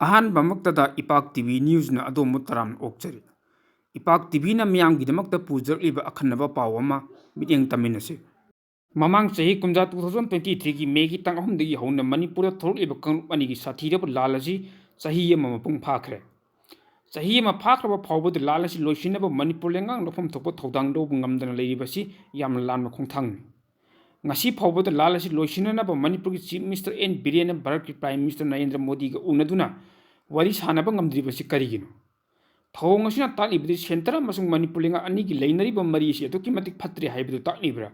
अहानबमक्तदा इपाक TV न्यूज़ना अदोम तराम ओक्चरी इपाक टीवीना मियांगीदमक्ता पुजरलिबा अखन्नबा पाव अमा मित्येंग तमिनसे ममांग चही कुमजा 2023 की मेगी तंग अहुमदगी हौना मणिपुर थोरलिबा कांग्रुप अनिगी साथीरब लालसी चही अमा मपुंग फाखरे चही अमा फाखरबा फावबद लालसी लोइसिनबा मणिपुर लेंगांग लफम थोप थौदांग दौब ngamdana लेरिबसी याम लानमा खोंथांगनि ngasi फावबद लालसी लोइसिननबा मणिपुर की chief minister N Biren Bharat की प्राइम मिनिस्टर नरेंद्र मोदी का उनदुना वरी सानब ngamdribasi करिगिनो थौंग असिना तालिबदि सेंटर अमसुंग मणिपुर लेंगा अनिगी लेनरिबा मरीसी अदुकी मतिक फत्रे हाइबदु तालिब्रा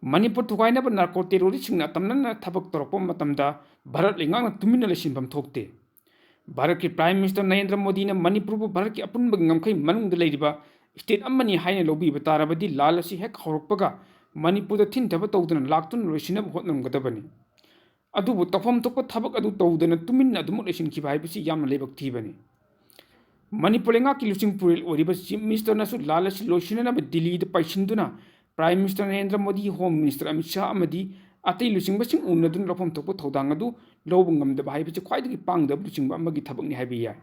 मणिपुर थुगाइनब नार्को टेरोरिस्टसिंगना तमनना थबक तोरप मतमदा भारत लेंगांग तुमिना लेसिनबम थोकते भारत की प्राइम मिनिस्टर नरेंद्र मोदी ने मणिपुर भारत की अपुनब ngमखै मनुंग लेरिबा स्टेट अमनी हाइने लोबीब तारबदि लाल असि हेक हौरकपगा मणिपुर थिनथब तौदना लाक्तुन लोइसिनब होतनमगदबनि अदुबु तफम थोप थबक अदु तौदना तुमिना अदुम लेसिनखिबा हाइबसि यामना लेबक थीबनि मणिपुर लेंगा की लुचिंग पुरेल ओरिबा चीफ मिनिस्टर नसु लाल असि लोइसिनब दिल्ली द पाइसिनदुना prime minister Narendra Modi home minister Amit Shah अमदी अतई लुचिंगबसिंग उनदुन लफम थोप थौदांग अदु लौब ngamdaba हाइबसि ख्वाइदगी पांगदब लुचिंगबा अमगी थबकनि हाइबि याय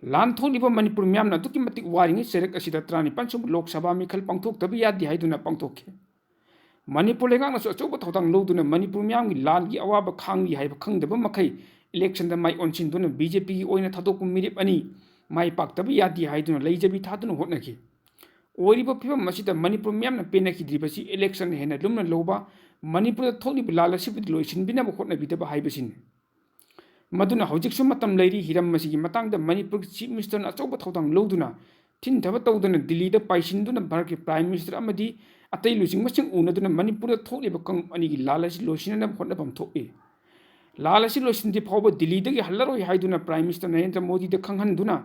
लान थोलिबा मणिपुर म्यामना दुकी मतिक वारिंग सेरक असिदा 35 लोक सभा मिखल पांथोकतब यादि हाइदुना पांथोखे मणिपुर लेंगांगसु अचौब थौदांग लौदुना मणिपुर म्यामगी लालगी अवाब खांगी हाइब खंगदब मखै इलेक्शन द माइ ओनसिनदुना बीजेपी की ओइना थादोकु मिरिप अनि माइ पाक्तब यादि हाइदुना लेजबी थादुना होटनखि ओरिबा फिबम मसिदा मणिपुर म्यामना पेनखिद्रिबसि इलेक्शन हेना लुमना लौबा मणिपुर थोलिब लालसिबदि लोइसिनबिनब होटनबिदब हाइबसिने मदुना हौजिकसु मतम लेरी हिरम मसिगी मतांगदा मणिपुर चीफ मिनिस्टर अचौब थौदांग लौदुना थिनथब तौदना दिल्ली द पाइसिनदुना भारत की प्राइम मिनिस्टर अमदी अतई लुचिंगबसिंग उनदुना मणिपुर थोलिब कंग अनिगी लालसि लोइसिनब होटनबम थोए लालसि लोइसिनदि फावब दिल्ली दगी हल्लरोय हाइदुना प्राइम मिनिस्टर नरेंद्र मोदी द खंगहनदुना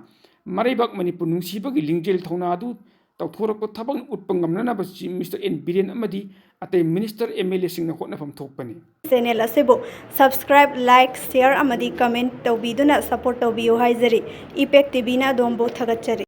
मरैबक मणिपुर नुंसीबगी लिंगजेल थौना अदु तौथोरक थबक उत्पंगमनब चीफ मिनिस्टर एन बिरेन अमदी अतई मिनिस्टर एमएलए सिंग होटनफम थोकपनि चैनल असेबो सब्सक्राइब लाइक शेयर अमदी कमेंट तौबीदुना सपोर्ट तौबियो हाइजरी इपैक टीवी ना दोंबो थगचरी।